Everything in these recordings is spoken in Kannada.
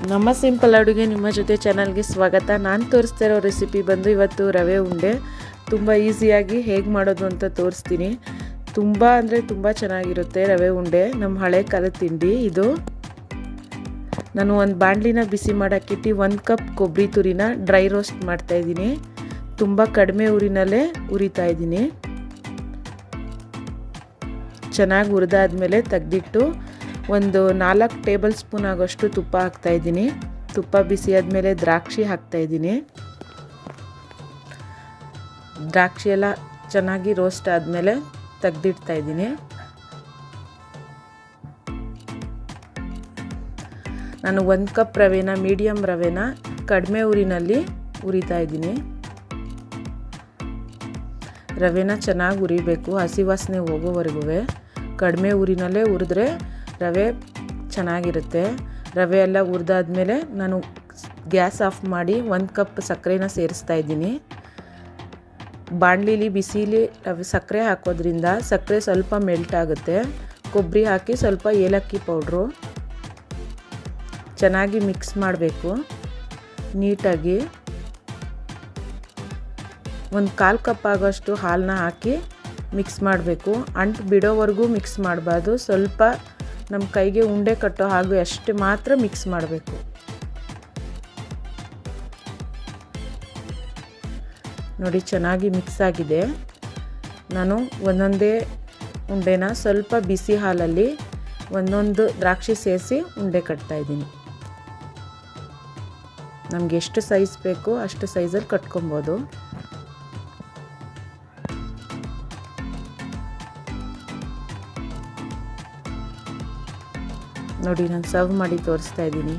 ನಮ್ಮ ಸಿಂಪಲ್ ಅಡುಗೆ ನಿಮ್ಮ ಜೊತೆ ಚಾನಲ್ಗೆ ಸ್ವಾಗತ. ನಾನು ತೋರಿಸ್ತಾ ಇರೋ ರೆಸಿಪಿ ಬಂದು ಇವತ್ತು ರವೆ ಉಂಡೆ ತುಂಬ ಈಸಿಯಾಗಿ ಹೇಗೆ ಮಾಡೋದು ಅಂತ ತೋರಿಸ್ತೀನಿ. ತುಂಬ ಅಂದರೆ ತುಂಬ ಚೆನ್ನಾಗಿರುತ್ತೆ ರವೆ ಉಂಡೆ. ನಮ್ಮ ಹಳೆ ಕಾಲದ ತಿಂಡಿ ಇದು. ನಾನು ಒಂದು ಬಾಣಲಿನ ಬಿಸಿ ಮಾಡೋಕ್ಕಿಟ್ಟು 1 ಕಪ್ ಕೊಬ್ಬರಿ ತುರಿನ ಡ್ರೈ ರೋಸ್ಟ್ ಮಾಡ್ತಾಯಿದ್ದೀನಿ. ತುಂಬ ಕಡಿಮೆ ಉರಿನಲ್ಲೇ ಉರಿತಾ ಇದ್ದೀನಿ. ಚೆನ್ನಾಗಿ ಹುರಿದಾದ್ಮೇಲೆ ತೆಗೆದಿಟ್ಟು ಒಂದು 4 ಟೇಬಲ್ ಸ್ಪೂನ್ ಆಗೋಷ್ಟು ತುಪ್ಪ ಹಾಕ್ತಾಯಿದ್ದೀನಿ. ತುಪ್ಪ ಬಿಸಿ ಆದಮೇಲೆ ದ್ರಾಕ್ಷಿ ಹಾಕ್ತಾಯಿದ್ದೀನಿ. ದ್ರಾಕ್ಷಿ ಎಲ್ಲ ಚೆನ್ನಾಗಿ ರೋಸ್ಟ್ ಆದಮೇಲೆ ತೆಗೆದಿಡ್ತಾಯಿದ್ದೀನಿ. ನಾನು 1 ಕಪ್ ರವೆನ ಮೀಡಿಯಮ್ ರವೆನ ಕಡಿಮೆ ಉರಿನಲ್ಲಿ ಹುರಿತಾ ಇದ್ದೀನಿ. ರವೆನ ಚೆನ್ನಾಗಿ ಹುರಿಬೇಕು, ಹಸಿ ವಾಸನೆ ಹೋಗೋವರೆಗೂ ಕಡಿಮೆ ಉರಿನಲ್ಲೇ ಹುರಿದ್ರೆ ರವೆ ಚೆನ್ನಾಗಿರುತ್ತೆ. ರವೆ ಎಲ್ಲ ಹುರಿದಾದ್ಮೇಲೆ ನಾನು ಗ್ಯಾಸ್ ಆಫ್ ಮಾಡಿ 1 ಕಪ್ ಸಕ್ಕರೆನ ಸೇರಿಸ್ತಾ ಇದ್ದೀನಿ. ಬಾಣಲಿಲಿ ಬಿಸಿಲಿ ಸಕ್ಕರೆ ಹಾಕೋದ್ರಿಂದ ಸಕ್ಕರೆ ಸ್ವಲ್ಪ ಮೆಲ್ಟ್ ಆಗುತ್ತೆ. ಕೊಬ್ಬರಿ ಹಾಕಿ ಸ್ವಲ್ಪ ಏಲಕ್ಕಿ ಪೌಡ್ರು ಚೆನ್ನಾಗಿ ಮಿಕ್ಸ್ ಮಾಡಬೇಕು ನೀಟಾಗಿ. 1/4 ಕಪ್ ಆಗೋಷ್ಟು ಹಾಲನ್ನ ಹಾಕಿ ಮಿಕ್ಸ್ ಮಾಡಬೇಕು. ಅಂಟು ಬಿಡೋವರೆಗೂ ಮಿಕ್ಸ್ ಮಾಡಬಾರ್ದು. ಸ್ವಲ್ಪ ನಮ್ಮ ಕೈಗೆ ಉಂಡೆ ಕಟ್ಟೋ ಹಾಗೂ ಅಷ್ಟು ಮಾತ್ರ ಮಿಕ್ಸ್ ಮಾಡಬೇಕು. ನೋಡಿ ಚೆನ್ನಾಗಿ ಮಿಕ್ಸ್ ಆಗಿದೆ. ನಾನು ಒಂದೊಂದೇ ಉಂಡೆನ ಸ್ವಲ್ಪ ಬಿಸಿ ಹಾಲಲ್ಲಿ ಒಂದೊಂದು ದ್ರಾಕ್ಷಿ ಸೇರಿಸಿ ಉಂಡೆ ಕಟ್ತಾಯಿದ್ದೀನಿ. ನಮಗೆ ಎಷ್ಟು ಸೈಜ್ ಬೇಕೋ ಅಷ್ಟು ಸೈಜಲ್ಲಿ ಕಟ್ಕೊಬೋದು. ನೋಡಿ ನಾನು ಸರ್ವ್ ಮಾಡಿ ತೋರಿಸ್ತಾ ಇದ್ದೀನಿ.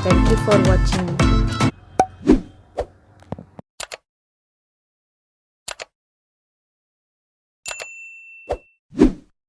Thank you for watching.